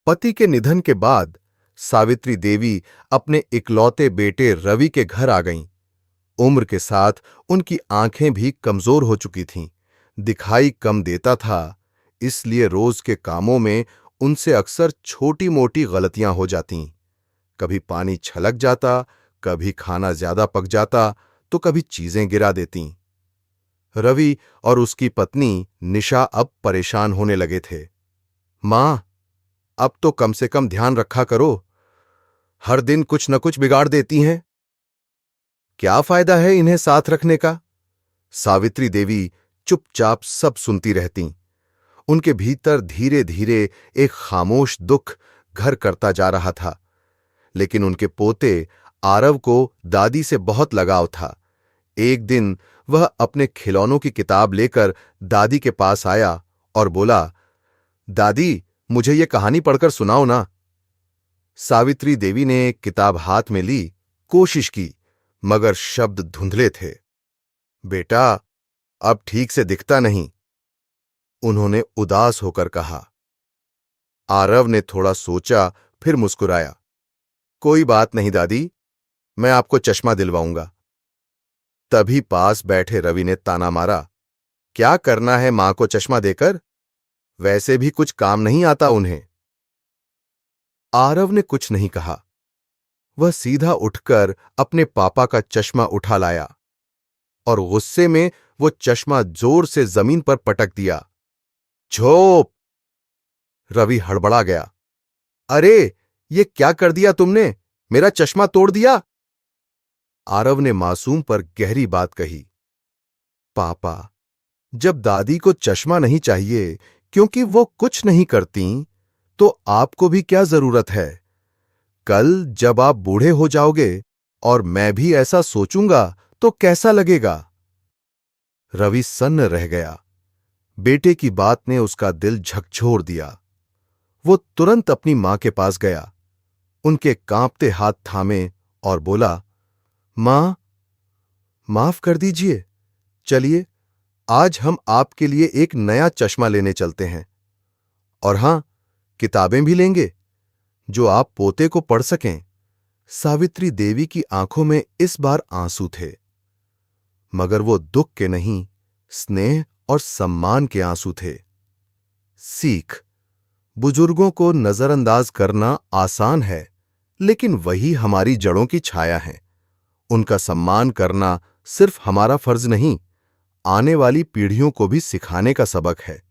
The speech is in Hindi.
पति के निधन के बाद सावित्री देवी अपने इकलौते बेटे रवि के घर आ गईं। उम्र के साथ उनकी आंखें भी कमजोर हो चुकी थीं, दिखाई कम देता था, इसलिए रोज के कामों में उनसे अक्सर छोटी-मोटी गलतियां हो जातीं। कभी पानी छलक जाता, कभी खाना ज्यादा पक जाता, तो कभी चीजें गिरा देतीं। रवि और उसकी पत्नी निशा अब परेशान होने लगे थे। मां, अब तो कम से कम ध्यान रखा करो, हर दिन कुछ न कुछ बिगाड़ देती हैं। क्या फायदा है इन्हें साथ रखने का? सावित्री देवी चुपचाप सब सुनती रहतीं। उनके भीतर धीरे धीरे एक खामोश दुख घर करता जा रहा था। लेकिन उनके पोते आरव को दादी से बहुत लगाव था। एक दिन वह अपने खिलौनों की किताब लेकर दादी के पास आया और बोला, दादी, मुझे ये कहानी पढ़कर सुनाओ ना। सावित्री देवी ने एक किताब हाथ में ली, कोशिश की, मगर शब्द धुंधले थे। बेटा, अब ठीक से दिखता नहीं, उन्होंने उदास होकर कहा। आरव ने थोड़ा सोचा, फिर मुस्कुराया। कोई बात नहीं दादी, मैं आपको चश्मा दिलवाऊंगा। तभी पास बैठे रवि ने ताना मारा, क्या करना है मां को चश्मा देकर? वैसे भी कुछ काम नहीं आता उन्हें। आरव ने कुछ नहीं कहा। वह सीधा उठकर अपने पापा का चश्मा उठा लाया और गुस्से में वो चश्मा जोर से जमीन पर पटक दिया। झोप! रवि हड़बड़ा गया। अरे, ये क्या कर दिया तुमने? मेरा चश्मा तोड़ दिया। आरव ने मासूम पर गहरी बात कही। पापा, जब दादी को चश्मा नहीं चाहिए क्योंकि वो कुछ नहीं करती, तो आपको भी क्या जरूरत है? कल जब आप बूढ़े हो जाओगे और मैं भी ऐसा सोचूंगा तो कैसा लगेगा? रवि सन्न रह गया। बेटे की बात ने उसका दिल झकझोर दिया। वो तुरंत अपनी मां के पास गया, उनके कांपते हाथ थामे और बोला, मां, माफ कर दीजिए। चलिए, आज हम आपके लिए एक नया चश्मा लेने चलते हैं। और हां, किताबें भी लेंगे, जो आप पोते को पढ़ सकें। सावित्री देवी की आंखों में इस बार आंसू थे, मगर वो दुख के नहीं, स्नेह और सम्मान के आंसू थे। सीख: बुजुर्गों को नजरअंदाज करना आसान है, लेकिन वही हमारी जड़ों की छाया है। उनका सम्मान करना सिर्फ हमारा फर्ज नहीं, आने वाली पीढ़ियों को भी सिखाने का सबक है।